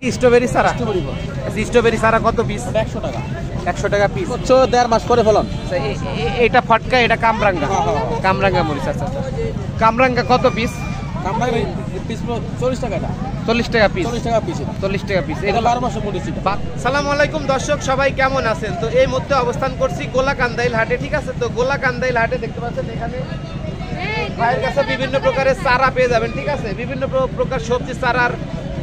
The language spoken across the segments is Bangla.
স্ট্রবেরি সারা স্ট্রবেরি সারা কত পিস? 100 টাকা। 100 টাকা পিস। হচ্ছে 1.5 মাস করে ফলন। এটা ফটকা, এটা কামরাঙ্গা। কামরাঙ্গা মরিচ। আচ্ছা আচ্ছা, কামরাঙ্গা কত পিস? কামরাঙ্গা পিস 40 টাকা। 40 টাকা পিস। 40 টাকা পিস। 40 টাকা পিস। এটা 12 মাসের মরিচ। আসসালামু আলাইকুম দর্শক, সবাই কেমন আছেন? তো এই মুহূর্তে অবস্থান করছি গোলাকান্দাইল হাটে, ঠিক আছে? তো গোলাকান্দাইল হাটে দেখতে পাচ্ছেন এখানে ভাইয়ের কাছে বিভিন্ন প্রকারের চারা পেয়ে যাবেন, ঠিক আছে? বিভিন্ন প্রকার সবজি চারার,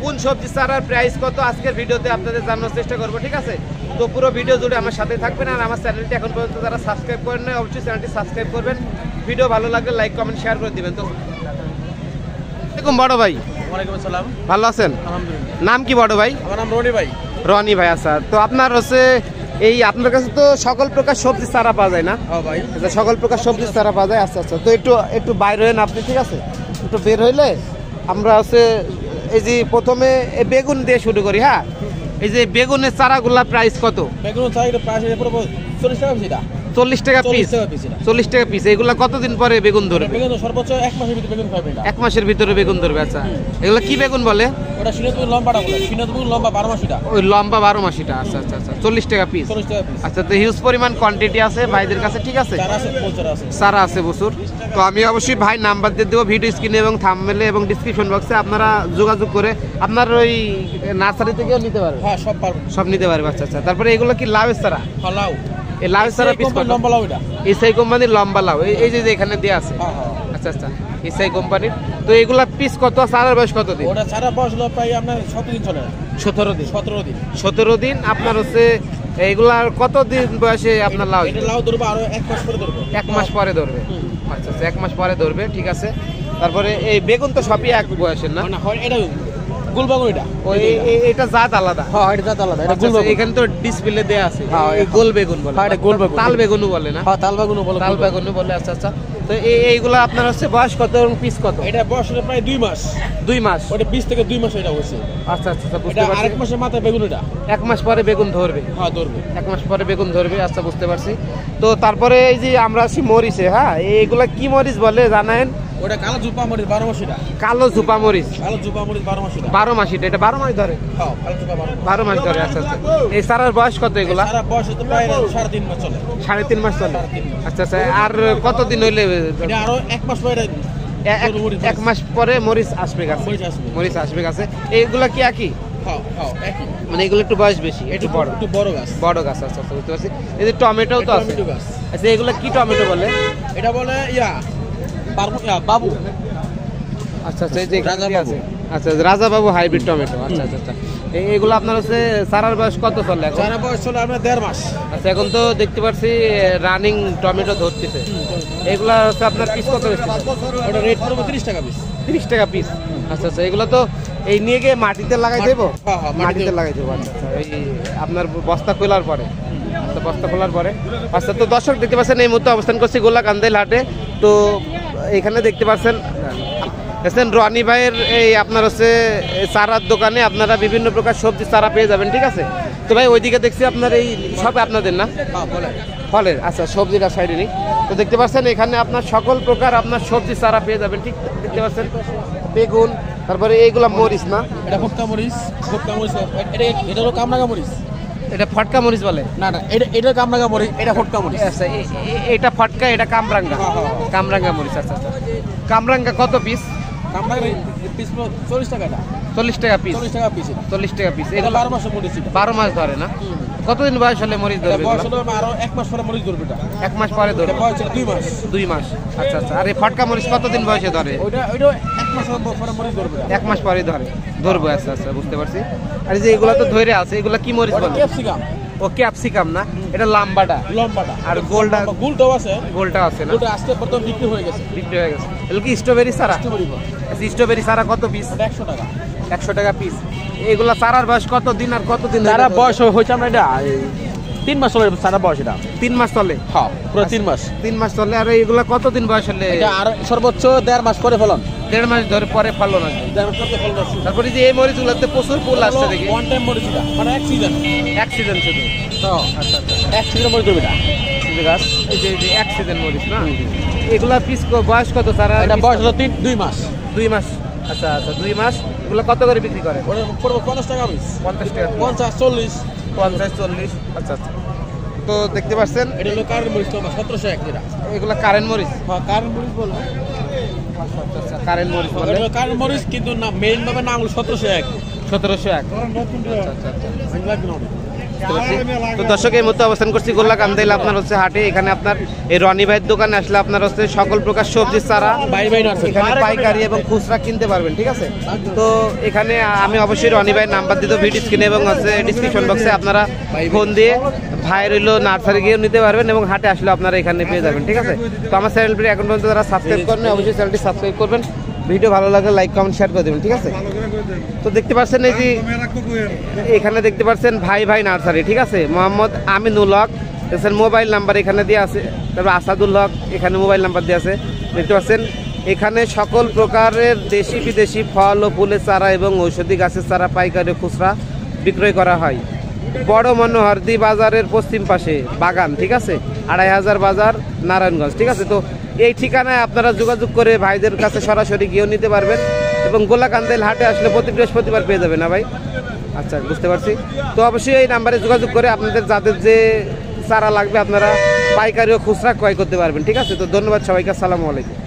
কোন সবজি চারার প্রাইস কত আজকের ভিডিওতে আপনাদের জানানোর চেষ্টা করব, ঠিক আছে? তো পুরো ভিডিও জুড়ে আমার সাথে থাকবেন। আর আমার চ্যানেলটি এখন পর্যন্ত যারা সাবস্ক্রাইব করেন না, অবশ্যই চ্যানেলটি সাবস্ক্রাইব করবেন। ভিডিও ভালো লাগলে লাইক কমেন্ট শেয়ার করে দিবেন। তো আসসালামু বড় ভাই। ওয়ালাইকুম আসসালাম। ভালো আছেন? আলহামদুলিল্লাহ। নাম কি বড় ভাই? আমার নাম রনি ভাই। রনি ভাই। আচ্ছা, তো আপনার হচ্ছে এই আপনার কাছে তো সকল প্রকার সবজি চারা পাওয়া যায় না? হ্যাঁ ভাই। আচ্ছা, সকল প্রকার সবজি চারা পাওয়া যায়। আচ্ছা আচ্ছা, তো একটু বাইরে হন আপনি, ঠিক আছে? একটু বের হইলে আমরা হচ্ছে এই যে প্রথমে বেগুন দিয়ে শুরু করি। হ্যাঁ, এই যে বেগুনের চারাগুলা প্রাইস কত? বেগুন চাইলে প্রাইস 40 টাকা পিস। 40 টাকা পিস। 40 টাকা পিস। এগুলা কতদিন পরে বেগুন ধরবে? বেগুন সর্বোচ্চ 1 মাসের ভিতরে বেগুন পাবে এটা। 1 মাসের ভিতরে বেগুন ধরবে। আচ্ছা, এগুলা কি বেগুন বলে? ওটা সিনেতুর লম্বাটা বলে। সিনেতুর লম্বা 12 মাসিটা। ওই লম্বা 12 মাসিটা। আচ্ছা আচ্ছা আচ্ছা, 40 টাকা পিস। 40 টাকা পিস। আচ্ছা, তো হিউজ পরিমাণ কোয়ান্টিটি আছে ভাইদের কাছে, ঠিক আছে? চারা আছে, প্রচুর আছে। চারা আছে প্রচুর। তো আমি অবশ্যই ভাই নাম্বার দিয়ে দেবো ভিডিও স্ক্রিনে এবং থাম্বনেলে এবং ডিসক্রিপশন বক্সে। আপনারা যোগাযোগ করে আপনার ওই নার্সারি থেকেও নিতে পারবেন। হ্যাঁ, সব পারবো, সব নিতে পারবে। আচ্ছা আচ্ছা, তারপরে এগুলো কি লাউয়ের চারা? হ্যাঁ, লাউ। এই লাউয়ের চারা পিস কত? লম্বা লাউ এটা। এসআই কোম্পানির লম্বা লাউ, এই যে এখানে দেয়া আছে। হ্যাঁ হ্যাঁ। আচ্ছা আচ্ছা, এসআই কোম্পানির। তো এগুলা পিস কত? চারার বয়স কত দিন? ওটা চারা বয়স হলো প্রায় আপনার 17 দিন চলে। 17 দিন। 17 দিন। 17 দিন। আপনার হচ্ছে এইগুলার কত দিন বয়সে আপনার লাউ? এটা লাউ ধরবে আরো 1 মাস পরে ধরবে। 1 মাস পরে ধরবে। আচ্ছা আচ্ছা, 1 মাস পরে ধরবে, ঠিক আছে। তারপরে এই বেগুন তো সবই এক বয়সের না? না, হয় এটা গোলবাগুন। এটা ওই এটা জাত আলাদা। হ্যাঁ, এটা জাত আলাদা। এটা আচ্ছা, গোলবাগুন। এখানে তো ডিসপ্লে দেয়া আছে। হ্যাঁ, এই গোল বেগুন বলে। হ্যাঁ, এটা গোল বেগুন। তাল বেগুনও বলে না? হ্যাঁ, তাল বেগুনও বলে। তাল বেগুনও বলে। আচ্ছা আচ্ছা, তো এইগুলা আপনার হচ্ছে বয়স কত এবং পিস কত? এটা বয়স হলো প্রায় 2 মাস। 2 মাস। ওটা 20 থেকে 2 মাস এটা হচ্ছে। আচ্ছা আচ্ছা, বুঝতে এটা পারছি। আরেক মাসের মাথায় বেগুন এটা। 1 মাস পরে বেগুন ধরবে। হ্যাঁ, ধরবে। 1 মাস পরে বেগুন ধরবে। আচ্ছা, বুঝতে পারছি। তো তারপরে এই যে আমরা আছি মরিচে। হ্যাঁ, এইগুলা কি মরিচ বলে জানেন? ওটা কালো জুপা মরিচ 12 মাস এটা। কালো ঝুপা মরিচ। কালো জুপা মরিচ 12 মাস এটা। 12 মাস। এটা 12 মাস ধরে? হ্যাঁ, কালো জুপা 12 মাস ধরে। আচ্ছা আচ্ছা, এই চারার বয়স কত এগুলা? সারা বয়স তো প্রায় 3.5 মাস চলে। 3.5 মাস চলে। আচ্ছা আচ্ছা, আর কতদিন হইলে? এটা আরো 1 মাস পরে 1 মাস পরে মরিচ আসবে গাছে। মরিচ আসবে গাছে। এইগুলা কি একই? হ্যাঁ হ্যাঁ, একই। মানে এগুলো একটু বয়স বেশি, একটু বড়। একটু বড় গাছ। বড় গাছ। আচ্ছা আচ্ছা, বুঝতে পারছি। এই যে টমেটো তো আছে। টমেটো গাছ। আচ্ছা, এগুলো কি টমেটো বলে? এটা বলে বাবু। আচ্ছা আচ্ছা, এই যে রাজা বাবু। আচ্ছা, রাজা বাবু হাইব্রিড টমেটো। আচ্ছা আচ্ছা আচ্ছা, এগুলো আপনার হচ্ছে চারার বয়স কত চলে এখন? সারা বয়স চলে আপনার 1.5 মাস। আচ্ছা, এখন তো দেখতে পাচ্ছি রানিং টমেটো ধরতেছে। এগুলা হচ্ছে আপনার পিস কত হচ্ছে? ওটা রেট পড়বে 30 টাকা পিস। 30 টাকা পিস। আচ্ছা আচ্ছা, এগুলো তো এই নিয়ে গিয়ে মাটিতে লাগাই দেবো? হ্যাঁ হ্যাঁ, মাটিতে লাগাই দেবো। আচ্ছা আচ্ছা, এই আপনার বস্তা খোলার পরে। আচ্ছা, বস্তা খোলার পরে। আচ্ছা, তো দর্শক দেখতে পাচ্ছেন এই মুহূর্তে অবস্থান করছি গোলাকান্দাইল হাটে। তো এখানে দেখতে পাচ্ছেন রনি ভাইয়ের এই আপনার হচ্ছে চারার দোকানে আপনারা বিভিন্ন প্রকার সবজি চারা পেয়ে যাবেন, ঠিক আছে? তো ভাই ওইদিকে দেখছি আপনার এই সব আপনাদের না? ফলের। আচ্ছা, সবজিটা সাইডে নেই। তো দেখতে পাচ্ছেন এখানে আপনার সকল প্রকার আপনার সবজি চারা পেয়ে যাবেন, ঠিক দেখতে পাচ্ছেন। বেগুন, তারপরে এইগুলা মরিচ না? এটা ফটকা মরিচ। ফটকা মরিচ এটা হলো কামরাঙ্গা মরিচ। এটা ফটকা মরিচ বলে? না না, এটা কামরাঙ্গা মরিচ। এটা ফটকা মরিচ। আচ্ছা, এটা ফটকা, এটা কামরাঙ্গা। কামরাঙ্গা মরিচ। আচ্ছা আচ্ছা, কামরাঙ্গা কত পিস? কামরাঙ্গা পিস 40 টাকা। 40 টাকা পিস। 40 টাকা পিস। 40 টাকা পিস। এটা 12 মাসের মরিচ। 12 মাস ধরে না? কতদিন বয়স হলে মরিচ ধরবে? বয়স হলো আরো 1 মাস পরে মরিচ ধরবে এটা। 1 মাস পরে ধরবে। বয়স 2 মাস। 2 মাস। আচ্ছা আচ্ছা, আর এই ফটকা মরিচ কতদিন বয়সে ধরে? ওটা 1 মাস পরে মরিচ ধরবে। 1 মাস পরে ধরবে। আচ্ছা আচ্ছা, বুঝতে পারছি। আর এই যে এগুলা তো ধরে আছে, এগুলা কি মরিচ বলে? ক্যাপসিকাম। ও, ক্যাপসিকাম না? এটা লম্বাটা। আর গোলটাও আছে। গোলটা আছে না? গোলটা আজকে প্রথম বিক্রি হয়ে গেছে। এগুলো কি স্ট্রবেরি চারা? স্ট্রবেরি চারা কত পিস? 100 টাকা। 100 টাকা পিস। এগুলা চারার বয়স কত দিন আর কতদিন? চারা বয়স হয়েছে আমরা এটা 3 মাস চলে। চারা বয়স এটা 3 মাস চলে? হ্যাঁ, পুরো 3 মাস। 3 মাস চলে। আর এগুলা কতদিন বয়স হলে? এটা আর সর্বোচ্চ 1.5 মাস করে ফলন। 1.5 মাস ধরে পরে ফলন আসবে। 1.5 মাস করে ফলন আসবে। তারপরে যে এই মরিচগুলোতে প্রচুর ফুল আসছে দেখি। ওয়ান টাইম মরিচ এটা, মানে এক সিজন। এক সিজন শুধু? হ্যাঁ, আচ্ছা আচ্ছা, এক সিজন মরিচ দেবে এটা। গাছ এই যে এক সিজন মরিচ না? এগুলা পিস বয়স কত স্যার? এটা বয়স হলো 2 মাস। 2 মাস। আচ্ছা আচ্ছা, 2 মাস। এগুলো কত করে বিক্রি করে? ওটা পড়বো 50 টাকা পিস। 50 টাকা, 50 40 50 40। আচ্ছা আচ্ছা। তো দেখতে পাচ্ছেন এটা হলো কারেন্ট মরিচ তো 1701 এটা। এগুলো কারেন্ট মরিচ। হ্যাঁ কারেন্ট মরিচ বলে। আচ্ছা আচ্ছা, কারেন্ট মরিচ বলে। এটা হলো কারেন্ট মরিচ কিন্তু না মেইন ভাবে নাম হলো 1701। 1701। আচ্ছা আচ্ছা আচ্ছা। তো দর্শক এই মতো অবস্থান করছি গোল্লা কান্দাইল আপনার হচ্ছে হাটে। এখানে আপনার এই রনি ভাইয়ের দোকানে আসলে আপনার হচ্ছে সকল প্রকার সবজির চারা এখানে পাইকারি এবং খুচরা কিনতে পারবেন, ঠিক আছে? তো এখানে আমি অবশ্যই রনি ভাইয়ের নাম্বার দিতে ভিডিও স্ক্রিনে এবং হচ্ছে ডিসক্রিপশন বক্সে আপনারা ফোন দিয়ে ভাইয়ের হইলো নার্সারি গিয়েও নিতে পারবেন এবং হাটে আসলে আপনারা এখানে পেয়ে যাবেন, ঠিক আছে? তো আমার চ্যানেলটি এখন পর্যন্ত যারা সাবস্ক্রাইব করেন অবশ্যই চ্যানেলটি সাবস্ক্রাইব করবেন, ভিডিও ভালো লাগলে লাইক কমেন্ট শেয়ার করে দেবেন, ঠিক আছে? তো দেখতে পাচ্ছেন এই যে এখানে দেখতে পাচ্ছেন ভাই ভাই নার্সারি, ঠিক আছে? মোহাম্মদ আমিনুল হক দেখছেন, মোবাইল নাম্বার এখানে দিয়ে আছে। তারপর আসাদুল হক এখানে মোবাইল নাম্বার দিয়ে আছে। দেখতে পাচ্ছেন এখানে সকল প্রকারের দেশি বিদেশি ফল ও ফুলের চারা এবং ঔষধি গাছের চারা পাইকারি খুচরা বিক্রয় করা হয়। বড় মনোহরদি বাজারের পশ্চিম পাশে বাগান, ঠিক আছে? 2500 বাজার, নারায়ণগঞ্জ, ঠিক আছে? তো এই ঠিকানায় আপনারা যোগাযোগ করে ভাইদের কাছে সরাসরি গিয়েও নিতে পারবেন এবং গোল্লা কান্দাইল হাটে আসলে প্রতি বৃহস্পতিবার পেয়ে যাবেন না ভাই? আচ্ছা, বুঝতে পারছি। তো অবশ্যই এই নাম্বারে যোগাযোগ করে আপনাদের যাদের যে চারা লাগবে আপনারা পাইকারি ও খুচরা ক্রয় করতে পারবেন, ঠিক আছে? তো ধন্যবাদ সবাইকে, আসসালামু আলাইকুম।